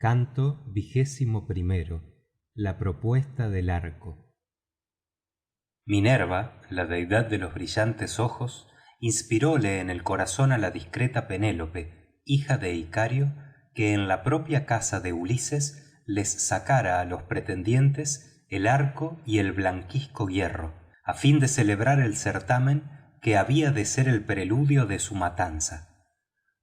Canto XXI. La propuesta del arco. Minerva, la deidad de los brillantes ojos, inspiróle en el corazón a la discreta Penélope, hija de Icario, que en la propia casa de Ulises les sacara a los pretendientes el arco y el blanquizco hierro, a fin de celebrar el certamen que había de ser el preludio de su matanza.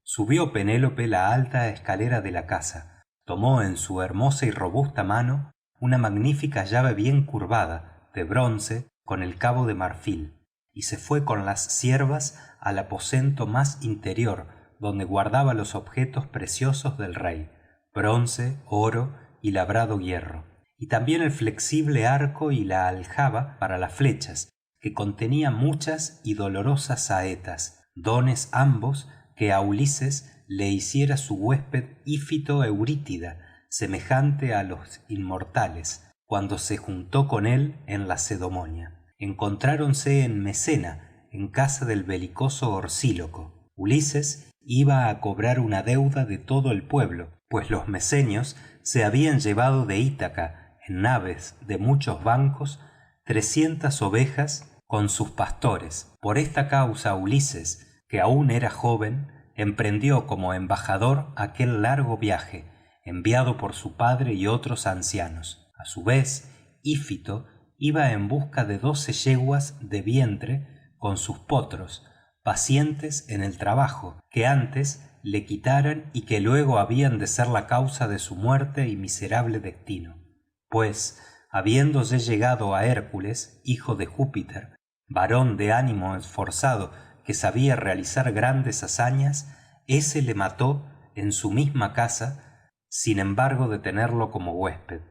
Subió Penélope la alta escalera de la casa, tomó en su hermosa y robusta mano una magnífica llave bien curvada, de bronce, con el cabo de marfil, y se fue con las siervas al aposento más interior, donde guardaba los objetos preciosos del rey: bronce, oro y labrado hierro, y también el flexible arco y la aljaba para las flechas, que contenía muchas y dolorosas saetas, dones ambos que a Ulises le hiciera su huésped Ífito Eurítida, semejante a los inmortales, cuando se juntó con él en Lacedemonia. Encontráronse en Mesena, en casa del belicoso Orsíloco. Ulises iba a cobrar una deuda de todo el pueblo, pues los mesenios se habían llevado de Ítaca, en naves de muchos bancos, 300 ovejas con sus pastores. Por esta causa Ulises, que aún era joven, emprendió como embajador aquel largo viaje, enviado por su padre y otros ancianos. A su vez, Ífito iba en busca de 12 yeguas de vientre con sus potros, pacientes en el trabajo, que antes le quitaran y que luego habían de ser la causa de su muerte y miserable destino. Pues, habiendo ya llegado a Hércules, hijo de Júpiter, varón de ánimo esforzado que sabía realizar grandes hazañas, ése le mató en su misma casa, sin embargo de tenerlo como huésped.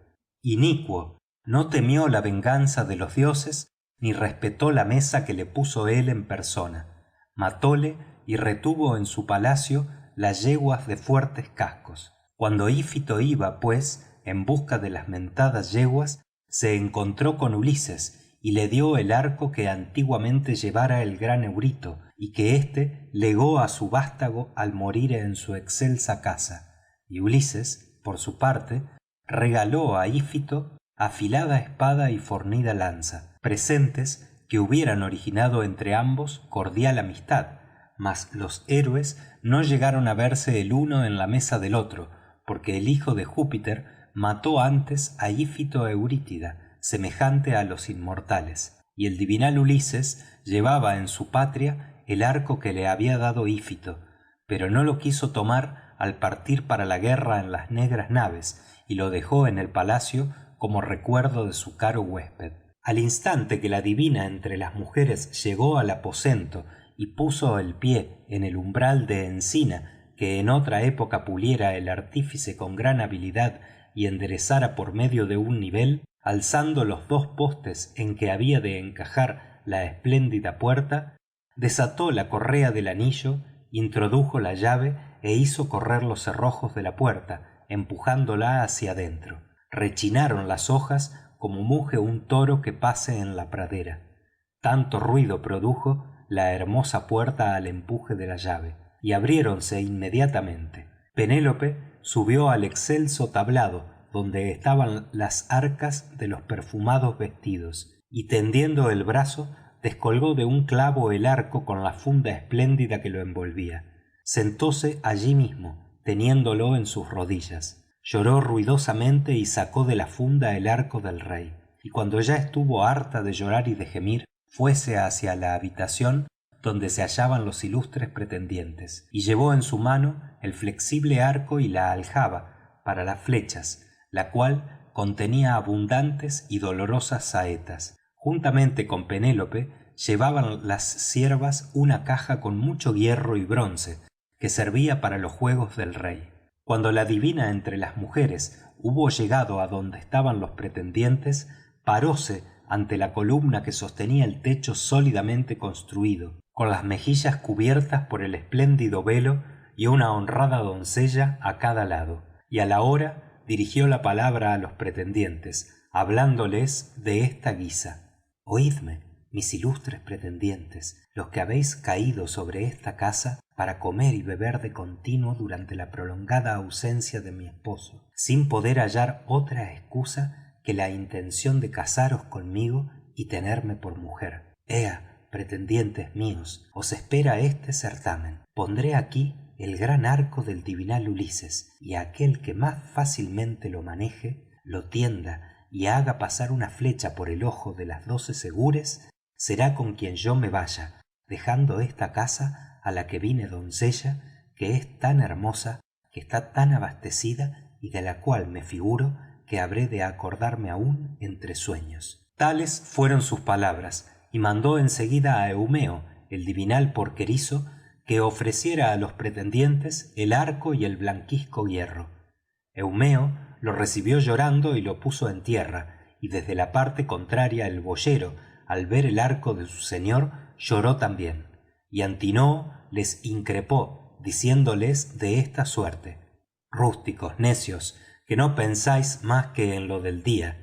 Inicuo no temió la venganza de los dioses ni respetó la mesa que le puso él en persona. Matóle y retuvo en su palacio las yeguas de fuertes cascos. Cuando Ífito iba, pues, en busca de las mentadas yeguas, se encontró con Ulises y le dio el arco que antiguamente llevara el gran Eurito y que éste legó a su vástago al morir en su excelsa casa. Y Ulises, por su parte, regaló a Ífito afilada espada y fornida lanza, presentes que hubieran originado entre ambos cordial amistad, mas los héroes no llegaron a verse el uno en la mesa del otro, porque el hijo de Júpiter mató antes a Ífito Eurítida, semejante a los inmortales, y el divinal Ulises llevaba en su patria el arco que le había dado Ífito, pero no lo quiso tomar al partir para la guerra en las negras naves, y lo dejó en el palacio como recuerdo de su caro huésped. Al instante que la divina entre las mujeres llegó al aposento y puso el pie en el umbral de encina que en otra época puliera el artífice con gran habilidad y enderezara por medio de un nivel, alzando los 2 postes en que había de encajar la espléndida puerta, desató la correa del anillo, introdujo la llave e hizo correr los cerrojos de la puerta, empujándola hacia adentro. Rechinaron las hojas como muge un toro que pase en la pradera. Tanto ruido produjo la hermosa puerta al empuje de la llave, y abriéronse inmediatamente. Penélope subió al excelso tablado donde estaban las arcas de los perfumados vestidos, y tendiendo el brazo descolgó de un clavo el arco con la funda espléndida que lo envolvía. Sentóse allí mismo, teniéndolo en sus rodillas. Lloró ruidosamente y sacó de la funda el arco del rey, y cuando ya estuvo harta de llorar y de gemir, fuese hacia la habitación donde se hallaban los ilustres pretendientes, y llevó en su mano el flexible arco y la aljaba para las flechas, la cual contenía abundantes y dolorosas saetas. Juntamente con Penélope llevaban las siervas una caja con mucho hierro y bronce que servía para los juegos del rey. Cuando la divina entre las mujeres hubo llegado a donde estaban los pretendientes, paróse ante la columna que sostenía el techo sólidamente construido, con las mejillas cubiertas por el espléndido velo y una honrada doncella a cada lado, y a la hora dirigió la palabra a los pretendientes, hablándoles de esta guisa: «Oídme, mis ilustres pretendientes, los que habéis caído sobre esta casa para comer y beber de continuo durante la prolongada ausencia de mi esposo, sin poder hallar otra excusa que la intención de casaros conmigo y tenerme por mujer. Ea, pretendientes míos, os espera este certamen. Pondré aquí el gran arco del divinal Ulises, y aquel que más fácilmente lo maneje, lo tienda y haga pasar una flecha por el ojo de las 12 segures, será con quien yo me vaya, dejando esta casa a la que vine doncella, que es tan hermosa, que está tan abastecida y de la cual me figuro que habré de acordarme aún entre sueños. Tales fueron sus palabras, y mandó enseguida a Eumeo, el divinal porquerizo, que ofreciera a los pretendientes el arco y el blanquizco hierro. Eumeo lo recibió llorando y lo puso en tierra, y desde la parte contraria el boyero, al ver el arco de su señor, lloró también. Y Antinoo les increpó, diciéndoles de esta suerte: rústicos necios, que no pensáis más que en lo del día.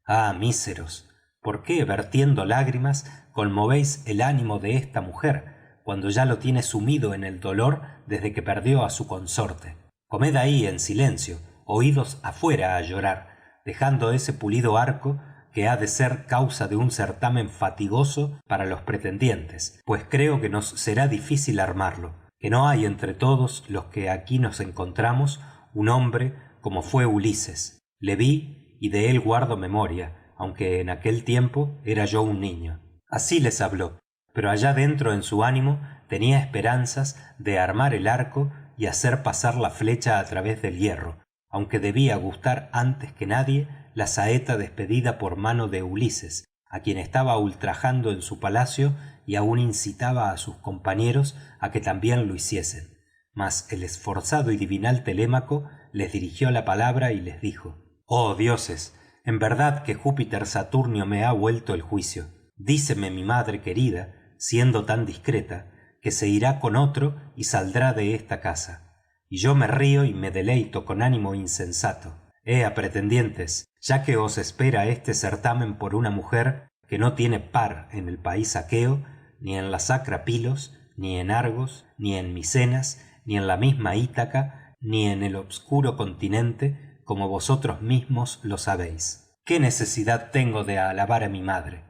Ah, míseros, ¿por qué, vertiendo lágrimas, conmovéis el ánimo de esta mujer, cuando ya lo tiene sumido en el dolor desde que perdió a su consorte? Comed ahí en silencio, oídos afuera a llorar, dejando ese pulido arco que ha de ser causa de un certamen fatigoso para los pretendientes, pues creo que nos será difícil armarlo, que no hay entre todos los que aquí nos encontramos un hombre como fue Ulises. Le vi y de él guardo memoria, aunque en aquel tiempo era yo un niño. Así les habló, pero allá dentro en su ánimo tenía esperanzas de armar el arco y hacer pasar la flecha a través del hierro, aunque debía gustar antes que nadie la saeta despedida por mano de Ulises, a quien estaba ultrajando en su palacio y aún incitaba a sus compañeros a que también lo hiciesen. Mas el esforzado y divinal Telémaco les dirigió la palabra y les dijo: oh dioses, en verdad que Júpiter Saturnio me ha vuelto el juicio. Díceme mi madre querida, siendo tan discreta, que se irá con otro y saldrá de esta casa. Y yo me río y me deleito con ánimo insensato. Ea, pretendientes, ya que os espera este certamen por una mujer que no tiene par en el país aqueo, ni en la sacra Pilos, ni en Argos, ni en Micenas, ni en la misma Ítaca, ni en el obscuro continente, como vosotros mismos lo sabéis. ¿Qué necesidad tengo de alabar a mi madre?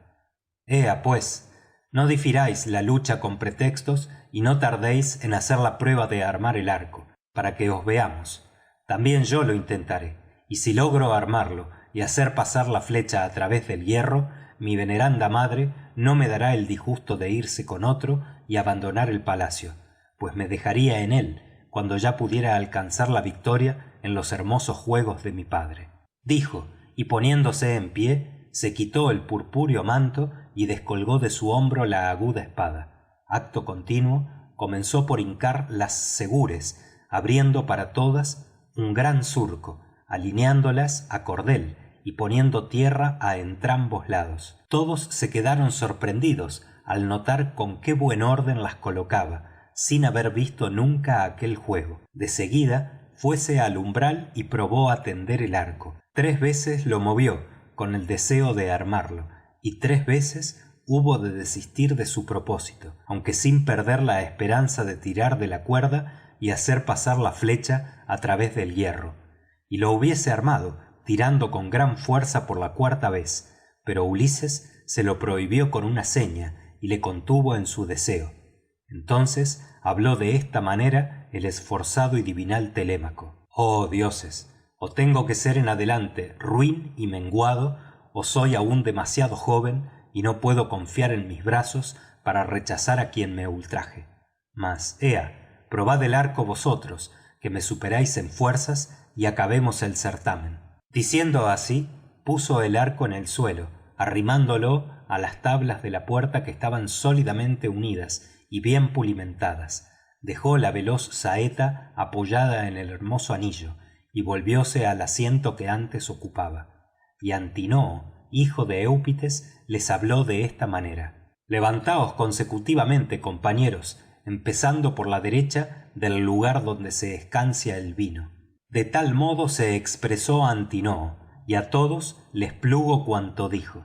Ea, pues, no difiráis la lucha con pretextos y no tardéis en hacer la prueba de armar el arco, para que os veamos. También yo lo intentaré, y si logro armarlo y hacer pasar la flecha a través del hierro, mi veneranda madre no me dará el disgusto de irse con otro y abandonar el palacio, pues me dejaría en él cuando ya pudiera alcanzar la victoria en los hermosos juegos de mi padre. Dijo, y poniéndose en pie, se quitó el purpúreo manto y descolgó de su hombro la aguda espada. Acto continuo comenzó por hincar las segures, abriendo para todas un gran surco, alineándolas a cordel y poniendo tierra a entrambos lados. Todos se quedaron sorprendidos al notar con qué buen orden las colocaba, sin haber visto nunca aquel juego. De seguida fuese al umbral y probó a tender el arco. 3 veces lo movió con el deseo de armarlo, y 3 veces hubo de desistir de su propósito, aunque sin perder la esperanza de tirar de la cuerda y hacer pasar la flecha a través del hierro. Y lo hubiese armado, tirando con gran fuerza por la 4ª vez, pero Ulises se lo prohibió con una seña y le contuvo en su deseo. Entonces habló de esta manera el esforzado y divinal Telémaco: oh dioses, o tengo que ser en adelante ruin y menguado, o soy aún demasiado joven y no puedo confiar en mis brazos para rechazar a quien me ultraje. Mas, ea, probad el arco vosotros, que me superáis en fuerzas, y acabemos el certamen. Diciendo así, puso el arco en el suelo, arrimándolo a las tablas de la puerta que estaban sólidamente unidas y bien pulimentadas. Dejó la veloz saeta apoyada en el hermoso anillo y volvióse al asiento que antes ocupaba. Y Antinoo, hijo de Eupites, les habló de esta manera: levantaos consecutivamente, compañeros, empezando por la derecha del lugar donde se escancia el vino. De tal modo se expresó Antinoo, y a todos les plugo cuanto dijo.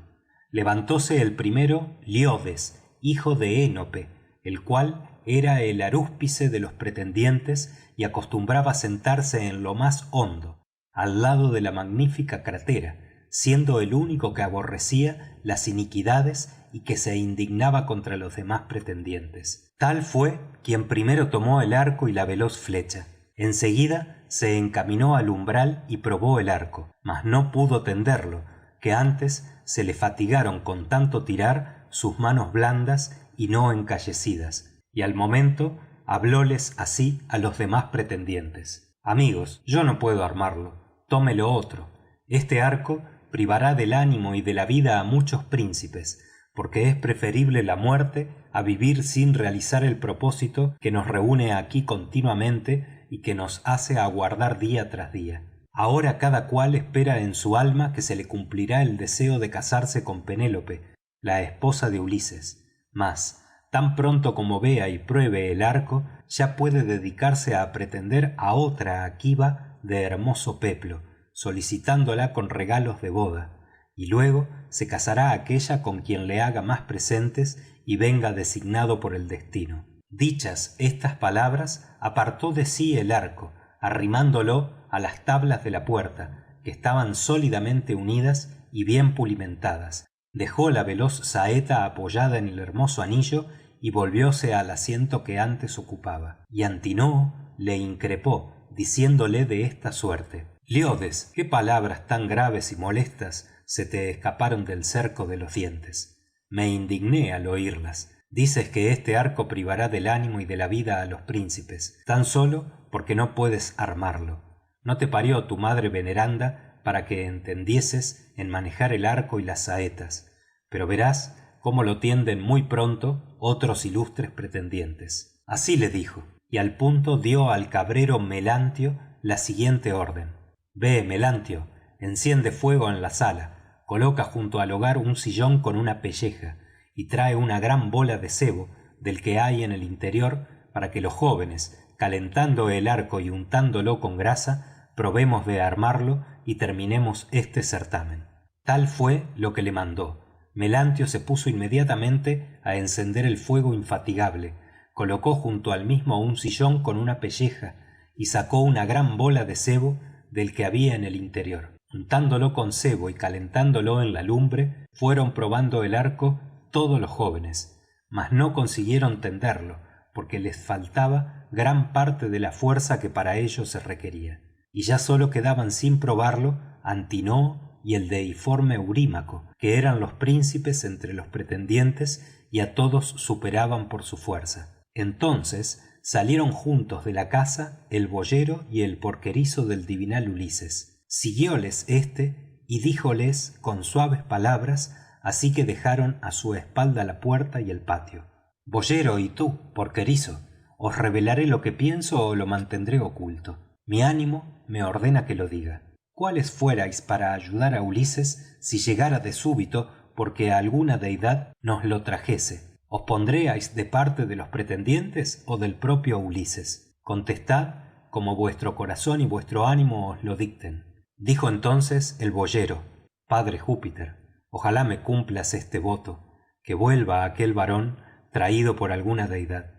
Levantóse el primero Liodes, hijo de Enope, el cual era el arúspice de los pretendientes y acostumbraba sentarse en lo más hondo, al lado de la magnífica crátera, siendo el único que aborrecía las iniquidades y que se indignaba contra los demás pretendientes. Tal fue quien primero tomó el arco y la veloz flecha. Enseguida se encaminó al umbral y probó el arco, mas no pudo tenderlo, que antes se le fatigaron con tanto tirar sus manos blandas y no encallecidas, y al momento hablóles así a los demás pretendientes: amigos, yo no puedo armarlo, tómelo otro. Este arco privará del ánimo y de la vida a muchos príncipes, porque es preferible la muerte a vivir sin realizar el propósito que nos reúne aquí continuamente y que nos hace aguardar día tras día. Ahora cada cual espera en su alma que se le cumplirá el deseo de casarse con Penélope, la esposa de Ulises, mas tan pronto como vea y pruebe el arco, ya puede dedicarse a pretender a otra Akiva de hermoso peplo, solicitándola con regalos de boda, y luego se casará aquella con quien le haga más presentes y venga designado por el destino. Dichas estas palabras, apartó de sí el arco, arrimándolo a las tablas de la puerta, que estaban sólidamente unidas y bien pulimentadas. Dejó la veloz saeta apoyada en el hermoso anillo y volvióse al asiento que antes ocupaba. Y Antinoo le increpó, diciéndole de esta suerte: Liodes, qué palabras tan graves y molestas se te escaparon del cerco de los dientes. Me indigné al oírlas. Dices que este arco privará del ánimo y de la vida a los príncipes, tan solo porque no puedes armarlo. No te parió tu madre veneranda para que entendieses en manejar el arco y las saetas, pero verás cómo lo tienden muy pronto otros ilustres pretendientes. Así le dijo, y al punto dio al cabrero Melantio la siguiente orden: ve, Melantio, enciende fuego en la sala, coloca junto al hogar un sillón con una pelleja, y trae una gran bola de sebo del que hay en el interior, para que los jóvenes, calentando el arco y untándolo con grasa, probemos de armarlo y terminemos este certamen. Tal fue lo que le mandó. Melantio se puso inmediatamente a encender el fuego infatigable, colocó junto al mismo un sillón con una pelleja y sacó una gran bola de sebo del que había en el interior. Untándolo con sebo y calentándolo en la lumbre, fueron probando el arco todos los jóvenes, mas no consiguieron tenderlo, porque les faltaba gran parte de la fuerza que para ello se requería. Y ya sólo quedaban sin probarlo Antinoo y el deiforme Eurímaco, que eran los príncipes entre los pretendientes y a todos superaban por su fuerza. Entonces salieron juntos de la casa el boyero y el porquerizo del divinal Ulises. Siguióles éste y díjoles con suaves palabras, así que dejaron a su espalda la puerta y el patio: boyero, y tú, porquerizo, os revelaré lo que pienso o lo mantendré oculto. Mi ánimo me ordena que lo diga. ¿Cuáles fuerais para ayudar a Ulises si llegara de súbito porque alguna deidad nos lo trajese? ¿Os pondríais de parte de los pretendientes o del propio Ulises? Contestad como vuestro corazón y vuestro ánimo os lo dicten. Dijo entonces el boyero: Padre Júpiter, ojalá me cumplas este voto, que vuelva aquel varón traído por alguna deidad.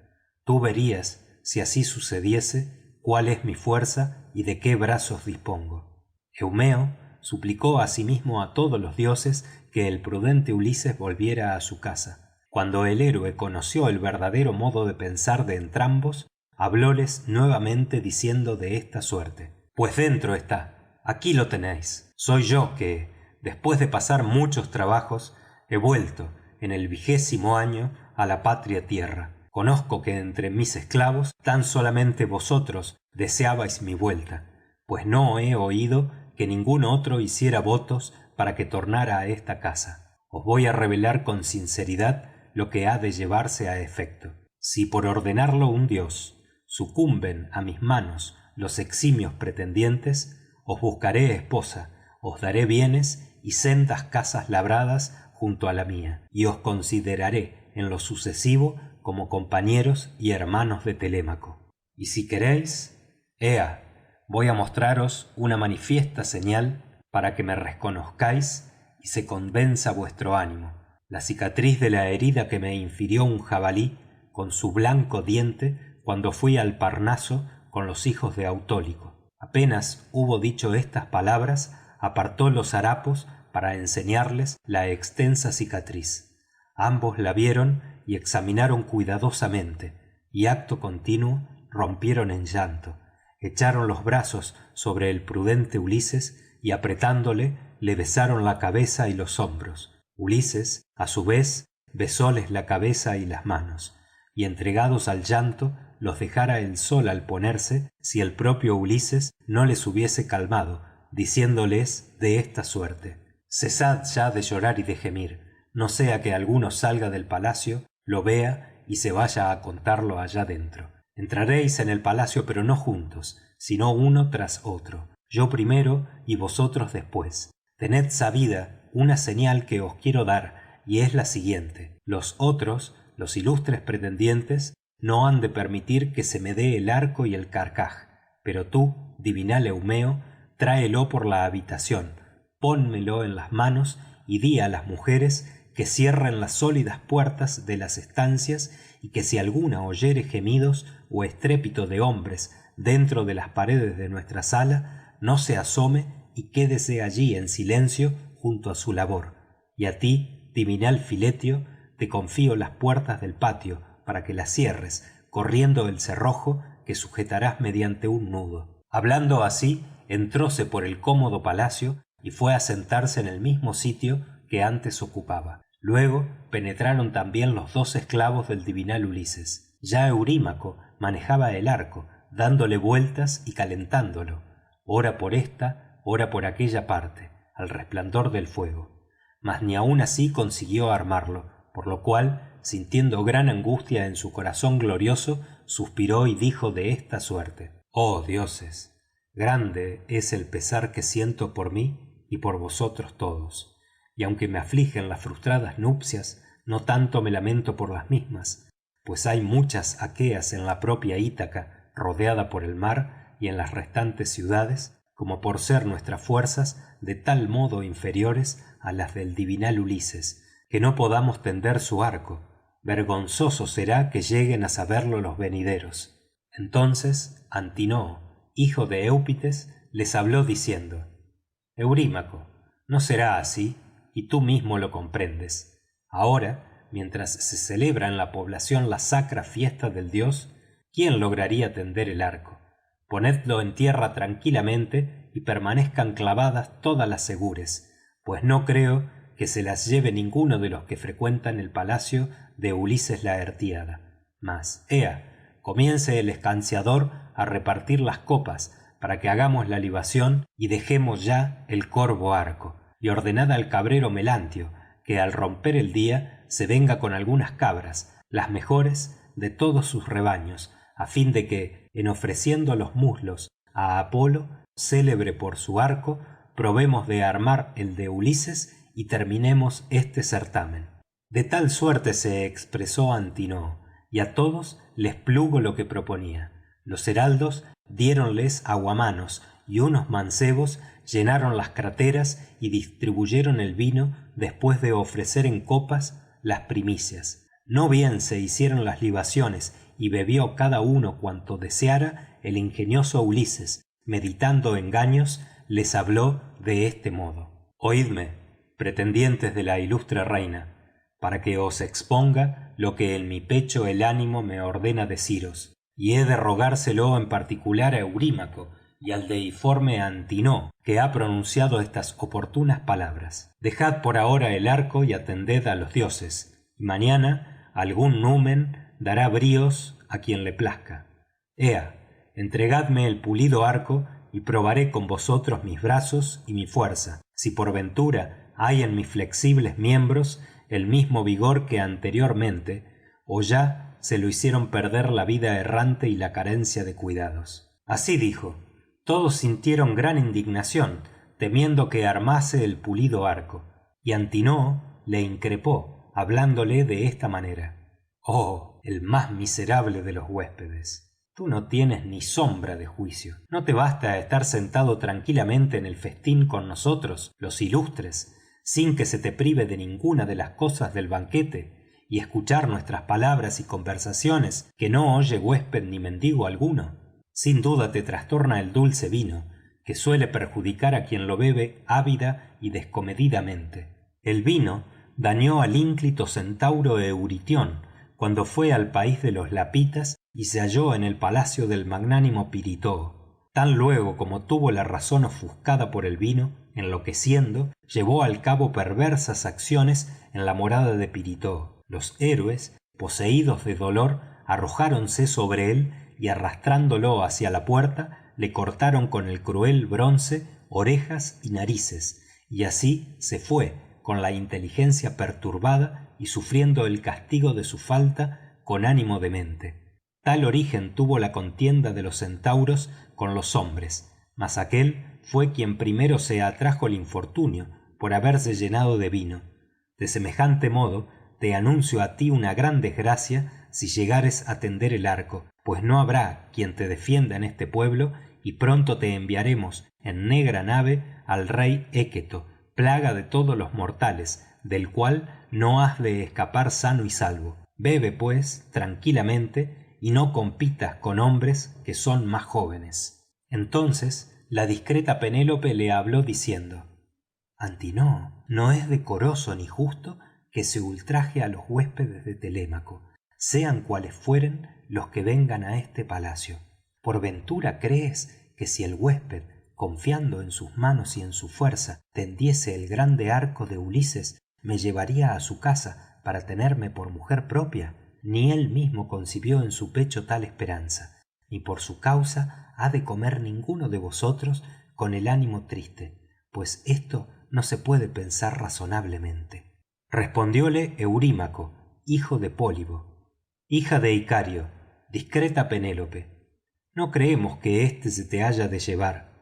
Tú verías, si así sucediese, cuál es mi fuerza y de qué brazos dispongo. Eumeo suplicó asimismo a todos los dioses que el prudente Ulises volviera a su casa. Cuando el héroe conoció el verdadero modo de pensar de entrambos, hablóles nuevamente diciendo de esta suerte: pues dentro está, aquí lo tenéis. Soy yo que, después de pasar muchos trabajos, he vuelto en el 20º año a la patria tierra. Conozco que entre mis esclavos tan solamente vosotros deseabais mi vuelta, pues no he oído que ningún otro hiciera votos para que tornara a esta casa. Os voy a revelar con sinceridad lo que ha de llevarse a efecto. Si por ordenarlo un dios sucumben a mis manos los eximios pretendientes, os buscaré esposa, os daré bienes y sendas casas labradas junto a la mía, y os consideraré en lo sucesivo como compañeros y hermanos de Telémaco. Y si queréis, ea, voy a mostraros una manifiesta señal para que me reconozcáis y se convenza vuestro ánimo. La cicatriz de la herida que me infirió un jabalí con su blanco diente cuando fui al Parnaso con los hijos de Autólico. Apenas hubo dicho estas palabras, apartó los harapos para enseñarles la extensa cicatriz. Ambos la vieron y examinaron cuidadosamente, y acto continuo rompieron en llanto. Echaron los brazos sobre el prudente Ulises y apretándole le besaron la cabeza y los hombros. Ulises, a su vez, besóles la cabeza y las manos, y entregados al llanto los dejara el sol al ponerse si el propio Ulises no les hubiese calmado, diciéndoles de esta suerte: cesad ya de llorar y de gemir, no sea que alguno salga del palacio, lo vea y se vaya a contarlo allá dentro. Entraréis en el palacio, pero no juntos, sino uno tras otro, yo primero y vosotros después. Tened sabida una señal que os quiero dar, y es la siguiente: los otros, los ilustres pretendientes, no han de permitir que se me dé el arco y el carcaj, pero tú, divinal Eumeo, tráelo por la habitación, pónmelo en las manos y di a las mujeres que cierren las sólidas puertas de las estancias, y que si alguna oyere gemidos o estrépito de hombres dentro de las paredes de nuestra sala, no se asome y quédese allí en silencio junto a su labor. Y a ti, divinal Filetio, te confío las puertas del patio para que las cierres, corriendo el cerrojo que sujetarás mediante un nudo. Hablando así, entróse por el cómodo palacio y fue a sentarse en el mismo sitio que antes ocupaba. Luego penetraron también los 2 esclavos del divinal Ulises. Ya Eurímaco manejaba el arco, dándole vueltas y calentándolo, ora por esta, ora por aquella parte, al resplandor del fuego. Mas ni aun así consiguió armarlo, por lo cual, sintiendo gran angustia en su corazón glorioso, suspiró y dijo de esta suerte: oh dioses, grande es el pesar que siento por mí y por vosotros todos. Y aunque me afligen las frustradas nupcias, no tanto me lamento por las mismas, pues hay muchas aqueas en la propia Ítaca, rodeada por el mar, y en las restantes ciudades, como por ser nuestras fuerzas de tal modo inferiores a las del divinal Ulises, que no podamos tender su arco. Vergonzoso será que lleguen a saberlo los venideros. Entonces Antinoo, hijo de Eupites, les habló diciendo: Eurímaco, no será así, y tú mismo lo comprendes. Ahora, mientras se celebra en la población la sacra fiesta del dios, ¿quién lograría tender el arco? Ponedlo en tierra tranquilamente y permanezcan clavadas todas las segures, pues no creo que se las lleve ninguno de los que frecuentan el palacio de Ulises Laertíada. Mas, ea, comience el escanciador a repartir las copas para que hagamos la libación y dejemos ya el corvo arco. Y ordenad al cabrero Melantio que al romper el día se venga con algunas cabras, las mejores de todos sus rebaños, a fin de que, en ofreciendo los muslos a Apolo, célebre por su arco, probemos de armar el de Ulises y terminemos este certamen. De tal suerte se expresó Antinoo, y a todos les plugo lo que proponía. Los heraldos diéronles aguamanos, y unos mancebos llenaron las crateras y distribuyeron el vino después de ofrecer en copas las primicias. No bien se hicieron las libaciones y bebió cada uno cuanto deseara, el ingenioso Ulises, meditando engaños, les habló de este modo: oídme, pretendientes de la ilustre reina, para que os exponga lo que en mi pecho el ánimo me ordena deciros, y he de rogárselo en particular a Eurímaco y al deiforme Antinoo, que ha pronunciado estas oportunas palabras. Dejad por ahora el arco y atended a los dioses, y mañana algún numen dará bríos a quien le plazca. Ea, entregadme el pulido arco y probaré con vosotros mis brazos y mi fuerza, si por ventura hay en mis flexibles miembros el mismo vigor que anteriormente, o ya se lo hicieron perder la vida errante y la carencia de cuidados. Así dijo. Todos sintieron gran indignación, temiendo que armase el pulido arco, y Antinoo le increpó, hablándole de esta manera: oh, el más miserable de los huéspedes, tú no tienes ni sombra de juicio. ¿No te basta estar sentado tranquilamente en el festín con nosotros, los ilustres, sin que se te prive de ninguna de las cosas del banquete, y escuchar nuestras palabras y conversaciones, que no oye huésped ni mendigo alguno? Sin duda te trastorna el dulce vino, que suele perjudicar a quien lo bebe ávida y descomedidamente. El vino dañó al ínclito centauro Euritión cuando fue al país de los lapitas y se halló en el palacio del magnánimo Piritoo. Tan luego como tuvo la razón ofuscada por el vino, enloqueciendo, llevó al cabo perversas acciones en la morada de Piritoo. Los héroes, poseídos de dolor, arrojáronse sobre él y arrastrándolo hacia la puerta, le cortaron con el cruel bronce orejas y narices, y así se fue, con la inteligencia perturbada y sufriendo el castigo de su falta con ánimo demente. Tal origen tuvo la contienda de los centauros con los hombres, mas aquel fue quien primero se atrajo el infortunio por haberse llenado de vino. De semejante modo te anuncio a ti una gran desgracia si llegares a tender el arco, pues no habrá quien te defienda en este pueblo, y pronto te enviaremos en negra nave al rey Équeto, plaga de todos los mortales, del cual no has de escapar sano y salvo. Bebe pues tranquilamente y no compitas con hombres que son más jóvenes. Entonces la discreta Penélope le habló diciendo: Antinoo, no es decoroso ni justo que se ultraje a los huéspedes de Telémaco, sean cuales fueren los que vengan a este palacio. ¿Por ventura crees que si el huésped, confiando en sus manos y en su fuerza, tendiese el grande arco de Ulises, me llevaría a su casa para tenerme por mujer propia? Ni él mismo concibió en su pecho tal esperanza, ni por su causa ha de comer ninguno de vosotros con el ánimo triste, pues esto no se puede pensar razonablemente. Respondióle Eurímaco, hijo de Pólibo: hija de Icario, discreta Penélope, no creemos que éste se te haya de llevar,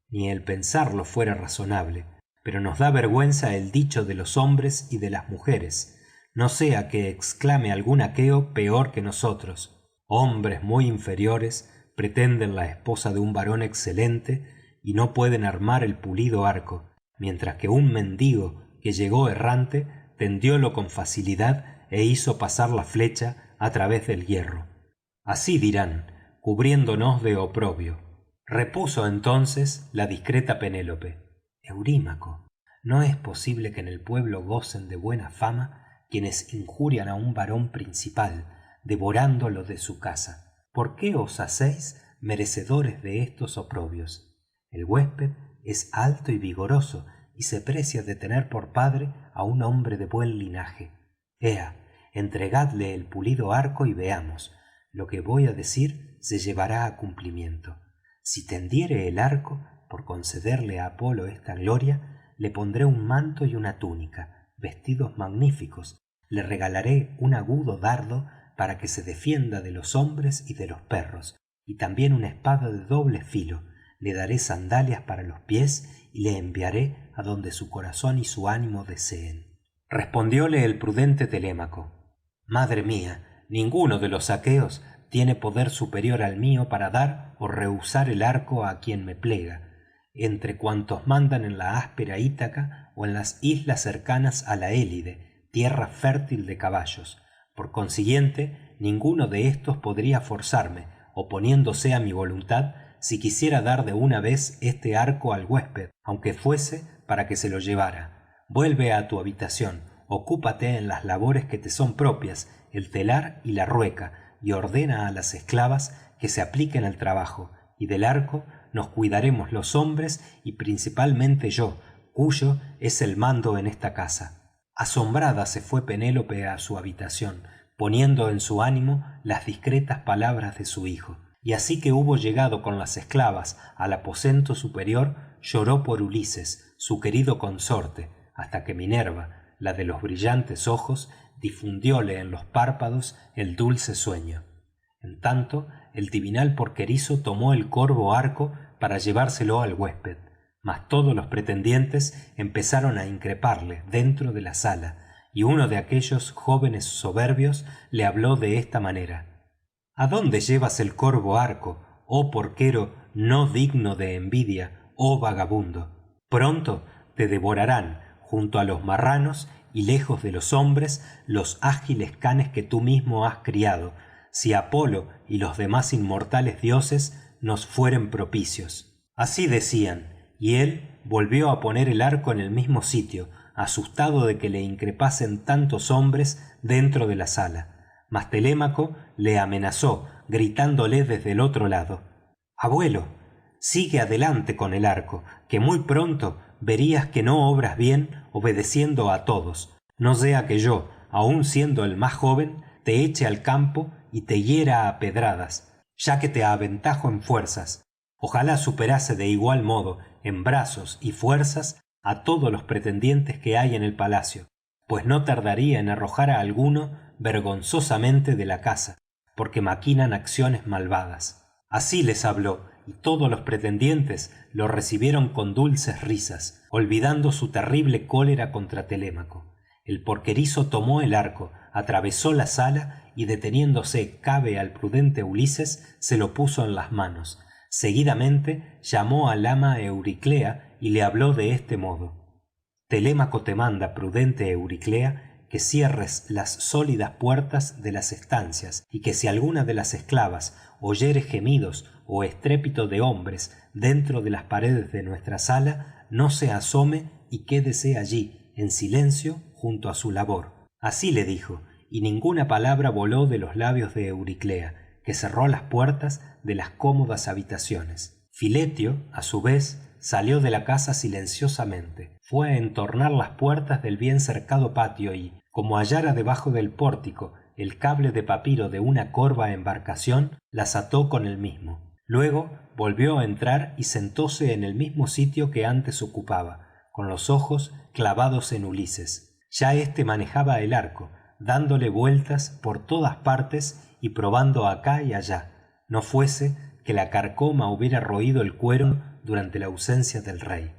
ni el pensarlo fuera razonable, pero nos da vergüenza el dicho de los hombres y de las mujeres, no sea que exclame algún aqueo peor que nosotros: hombres muy inferiores pretenden la esposa de un varón excelente y no pueden armar el pulido arco, mientras que un mendigo que llegó errante tendiólo con facilidad e hizo pasar la flecha a través del hierro. Así dirán, cubriéndonos de oprobio. Repuso entonces la discreta Penélope: Eurímaco, no es posible que en el pueblo gocen de buena fama quienes injurian a un varón principal, devorándolo de su casa. ¿Por qué os hacéis merecedores de estos oprobios? El huésped es alto y vigoroso, y se precia de tener por padre a un hombre de buen linaje. Ea, entregadle el pulido arco y veamos. Lo que voy a decir se llevará a cumplimiento. Si tendiere el arco, por concederle a Apolo esta gloria, le pondré un manto y una túnica, vestidos magníficos, le regalaré un agudo dardo para que se defienda de los hombres y de los perros, y también una espada de doble filo, le daré sandalias para los pies y le enviaré a donde su corazón y su ánimo deseen. Respondióle el prudente Telémaco: Madre mía, ninguno de los aqueos tiene poder superior al mío para dar o rehusar el arco a quien me plega, entre cuantos mandan en la áspera Ítaca o en las islas cercanas a la Élide, tierra fértil de caballos. Por consiguiente, ninguno de éstos podría forzarme, oponiéndose a mi voluntad, si quisiera dar de una vez este arco al huésped, aunque fuese para que se lo llevara. Vuelve a tu habitación, ocúpate en las labores que te son propias, el telar y la rueca, y ordena a las esclavas que se apliquen al trabajo, y del arco nos cuidaremos los hombres y principalmente yo, cuyo es el mando en esta casa. Asombrada se fue Penélope a su habitación, poniendo en su ánimo las discretas palabras de su hijo. Y así que hubo llegado con las esclavas al aposento superior, lloró por Ulises, su querido consorte, hasta que Minerva, la de los brillantes ojos, difundióle en los párpados el dulce sueño. En tanto, el divinal porquerizo tomó el corvo arco para llevárselo al huésped, mas todos los pretendientes empezaron a increparle dentro de la sala, y uno de aquellos jóvenes soberbios le habló de esta manera: ¿A dónde llevas el corvo arco, oh porquero no digno de envidia, oh vagabundo? Pronto te devorarán, junto a los marranos y lejos de los hombres los ágiles canes que tú mismo has criado, si Apolo y los demás inmortales dioses nos fueren propicios. Así decían, y él volvió a poner el arco en el mismo sitio, asustado de que le increpasen tantos hombres dentro de la sala. Mas Telémaco le amenazó, gritándole desde el otro lado: «Abuelo, sigue adelante con el arco, que muy pronto verías que no obras bien obedeciendo a todos, no sea que yo, aun siendo el más joven, te eche al campo y te hiera a pedradas, ya que te aventajo en fuerzas. Ojalá superase de igual modo en brazos y fuerzas a todos los pretendientes que hay en el palacio, pues no tardaría en arrojar a alguno vergonzosamente de la casa, porque maquinan acciones malvadas». Así les habló, y todos los pretendientes lo recibieron con dulces risas, olvidando su terrible cólera contra Telémaco. El porquerizo tomó el arco, atravesó la sala y, deteniéndose cabe al prudente Ulises, se lo puso en las manos. Seguidamente llamó al ama Euriclea y le habló de este modo: «Telémaco te manda, prudente Euriclea, que cierres las sólidas puertas de las estancias, y que si alguna de las esclavas oyere gemidos o estrépito de hombres dentro de las paredes de nuestra sala, no se asome y quédese allí en silencio junto a su labor». Así le dijo, y ninguna palabra voló de los labios de Euriclea, que cerró las puertas de las cómodas habitaciones. Filetio, a su vez, salió de la casa silenciosamente. Fue a entornar las puertas del bien cercado patio y, como hallara debajo del pórtico el cable de papiro de una corva embarcación, las ató con el mismo. Luego volvió a entrar y sentóse en el mismo sitio que antes ocupaba, con los ojos clavados en Ulises. Ya éste manejaba el arco, dándole vueltas por todas partes y probando acá y allá, no fuese que la carcoma hubiera roído el cuero durante la ausencia del rey.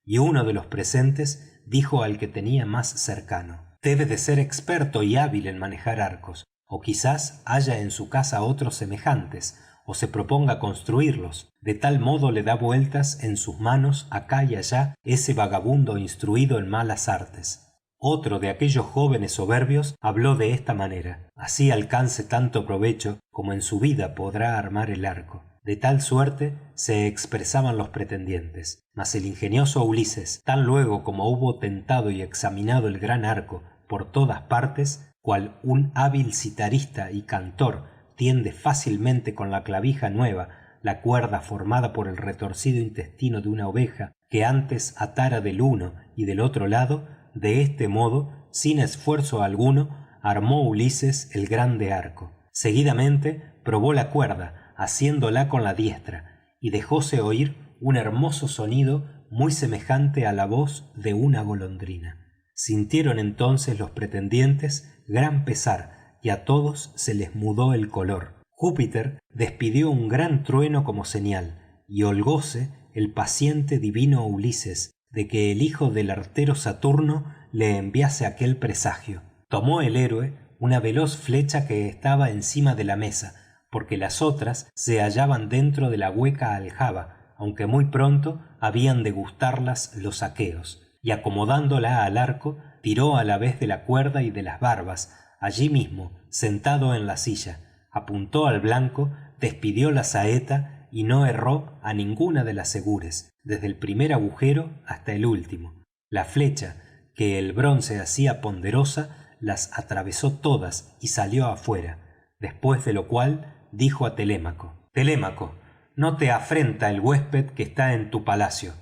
Y uno de los presentes dijo al que tenía más cercano: «Debe de ser experto y hábil en manejar arcos, o quizás haya en su casa otros semejantes, o se proponga construirlos. De tal modo le da vueltas en sus manos acá y allá ese vagabundo instruido en malas artes». Otro de aquellos jóvenes soberbios habló de esta manera: «Así alcance tanto provecho como en su vida podrá armar el arco». De tal suerte se expresaban los pretendientes. Mas el ingenioso Ulises, tan luego como hubo tentado y examinado el gran arco por todas partes, cual un hábil citarista y cantor tiende fácilmente con la clavija nueva la cuerda formada por el retorcido intestino de una oveja que antes atara del uno y del otro lado, de este modo, sin esfuerzo alguno, armó Ulises el grande arco. Seguidamente probó la cuerda, haciéndola con la diestra, y dejóse oír un hermoso sonido muy semejante a la voz de una golondrina. Sintieron entonces los pretendientes gran pesar, y a todos se les mudó el color. Júpiter despidió un gran trueno como señal, y holgóse el paciente divino Ulises de que el hijo del artero Saturno le enviase aquel presagio. Tomó el héroe una veloz flecha que estaba encima de la mesa, porque las otras se hallaban dentro de la hueca aljaba, aunque muy pronto habían de gustarlas los aqueos, y acomodándola al arco, tiró a la vez de la cuerda y de las barbas, allí mismo, sentado en la silla, apuntó al blanco, despidió la saeta y no erró a ninguna de las segures, desde el primer agujero hasta el último. La flecha, que el bronce hacía ponderosa, las atravesó todas y salió afuera, después de lo cual dijo a Telémaco: «Telémaco, no te afrenta el huésped que está en tu palacio.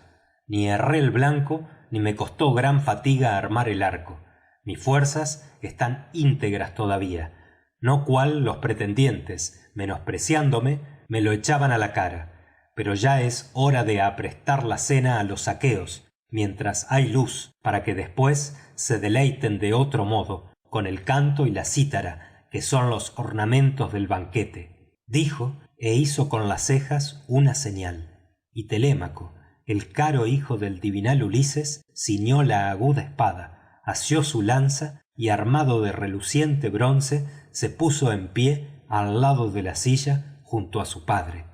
Ni erré el blanco, ni me costó gran fatiga armar el arco. Mis fuerzas están íntegras todavía, no cual los pretendientes, menospreciándome, me lo echaban a la cara. Pero ya es hora de aprestar la cena a los aqueos, mientras hay luz, para que después se deleiten de otro modo, con el canto y la cítara, que son los ornamentos del banquete». Dijo e hizo con las cejas una señal, y Telémaco, el caro hijo del divinal Ulises, ciñó la aguda espada, asió su lanza y, armado de reluciente bronce, se puso en pie al lado de la silla junto a su padre.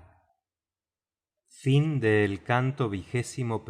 Fin del canto 21.